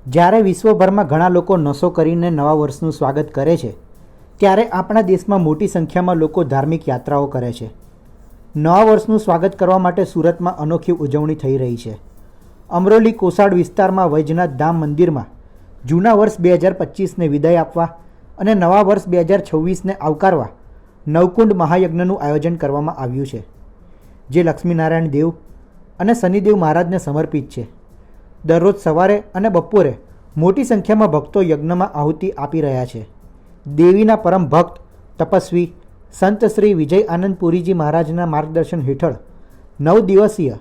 જ્યારે વિશ્વભરમાં ઘણા લોકો નશો કરીને નવા વર્ષનું સ્વાગત કરે છે, ત્યારે આપણા દેશમાં મોટી સંખ્યામાં લોકો ધાર્મિક યાત્રાઓ કરે છે. નવા વર્ષનું સ્વાગત કરવા માટે સુરતમાં અનોખી ઉજવણી થઈ રહી છે. અમરોલી કોસાડ વિસ્તારમાં વૈજનાથ ધામ મંદિરમાં જૂના વર્ષ 2025ને વિદાય આપવા અને નવા વર્ષ 2026ને આવકારવા નવકુંડ મહાયજ્ઞનું આયોજન કરવામાં આવ્યું છે, જે લક્ષ્મીનારાયણ દેવ અને શનિદેવ મહારાજને સમર્પિત છે. દરરોજ સવારે અને બપોરે મોટી સંખ્યામાં ભક્તો યજ્ઞમાં આહુતિ આપી રહ્યા છે. દેવીના પરમ ભક્ત તપસ્વી સંત શ્રી વિજય આનંદ પુરીજી મહારાજના માર્ગદર્શન હેઠળ 9 દિવસીય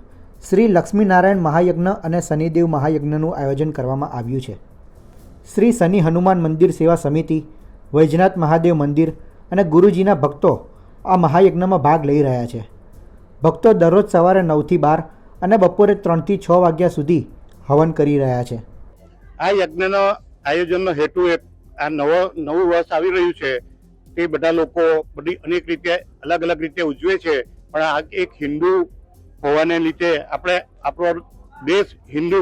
શ્રી લક્ષ્મીનારાયણ મહાયજ્ઞ અને શનિદેવ મહાયજ્ઞનું આયોજન કરવામાં આવ્યું છે. શ્રી શનિ હનુમાન મંદિર સેવા સમિતિ, વૈજનાથ મહાદેવ મંદિર અને ગુરુજીના ભક્તો આ મહાયજ્ઞમાં ભાગ લઈ રહ્યા છે. ભક્તો દરરોજ સવારે 9 થી 12 અને બપોરે 3 થી 6 વાગ્યા સુધી હવન કરી રહ્યા છે. આ યજ્ઞનો આયોજનનો હેતુ આ નવું વર્ષ આવી રહ્યું છે તે બધા લોકો બધી અનેક રીતે અલગ અલગ રીતે ઉજવે છે, પણ આ એક હિન્દુ હોવાને લીધે આપણો દેશ હિન્દુ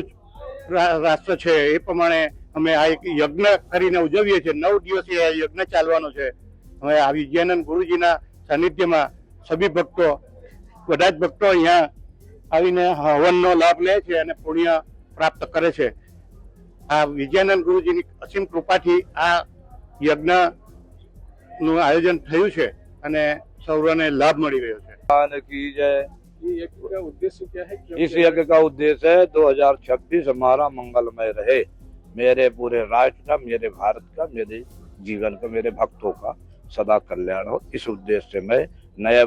રાષ્ટ્ર છે એ પ્રમાણે અમે આ એક યજ્ઞ કરીને ઉજવીએ છીએ. 9 દિવસીય યજ્ઞ ચાલવાનો છે. હવે આ વિજયાનંદ ગુરુજીના સાનિધ્યમાં સભી ભક્તો બધા જ ભક્તો અહીંયા આવીને હવનનો લાભ લે છે અને પુણ્ય પ્રાપ્ત કરે છે. આ વિજયાનંદ ગુરુજીની અસીમ કૃપાથી આ યજ્ઞનું આયોજન થયું છે અને સૌને લાભ મળી રહ્યો છે. की जय। इस यज्ञ का उद्देश्य है 2026 हमारा मंगलमय रहे, मेरे पूरे राष्ट्र का, मेरे भारत का, मेरे जीवन का, मेरे भक्तों का सदा कल्याण हो। इस उद्देश्य से मैं नए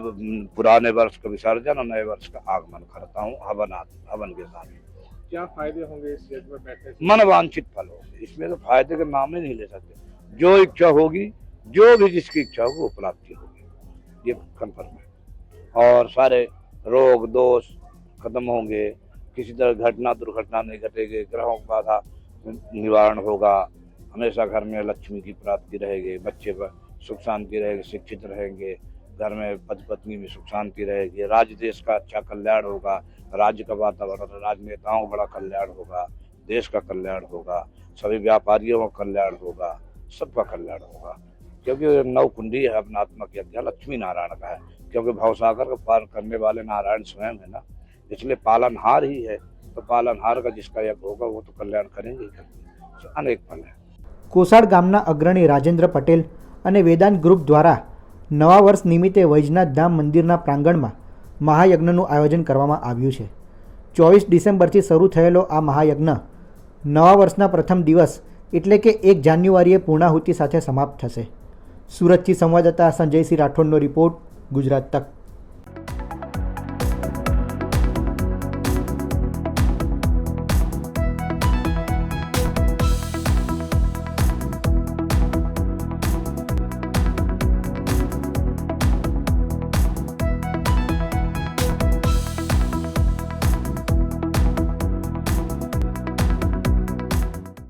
पुराने वर्ष का विसर्जन और नए वर्ष का आगमन करता हूँ हवन के साथ। क्या फायदे होंगे इस यज्ञ में बैठने से? मनवांछित फल होंगे, इसमें तो फायदे के नाम ही नहीं ले सकते। जो इच्छा होगी, जो भी जिसकी इच्छा होगी वो प्राप्ति होगी, ये कंफर्म है। और सारे रोग दोष खत्म होंगे, किसी तरह घटना दुर्घटना नहीं घटेगी, ग्रहों का बाधा निवारण होगा, हमेशा घर में लक्ष्मी की प्राप्ति रहेगी, बच्चे पर सुख शांति रहेगी, शिक्षित रहेंगे, घर में पति पत्नी में सुख शांति रहेगी, राज्य देश का अच्छा कल्याण होगा, राज्य का वातावरण, राजनेताओं का बड़ा कल्याण होगा, देश का कल्याण होगा, सभी व्यापारियों का कल्याण होगा, सबका कल्याण होगा। क्योंकि नवकुंडी है अपनात्मक यज्ञ लक्ष्मी नारायण का है, क्योंकि भवसागर को पार करने वाले नारायण स्वयं है ना, इसलिए पालनहार ही है, तो पालनहार का जिसका यज्ञ होगा वो तो कल्याण करेंगे ही करेंगे। अनेक फल है। કોસાડ ગામના અગ્રણી રાજેન્દ્ર પટેલ અને વેદાંત ગ્રુપ દ્વારા નવા વર્ષ નિમિત્તે વૈજનાથ ધામ મંદિરના પ્રાંગણમાં મહાયજ્ઞનું આયોજન કરવામાં આવ્યું છે. 24 ડિસેમ્બરથી શરૂ થયેલો આ મહાયજ્ઞ નવા વર્ષના પ્રથમ દિવસ એટલે કે 1 જાન્યુઆરીએ પૂર્ણાહુતિ સાથે સમાપ્ત થશે. સુરતથી સંવાદદાતા સંજયસિંહ રાઠોડનો રિપોર્ટ, ગુજરાત તક.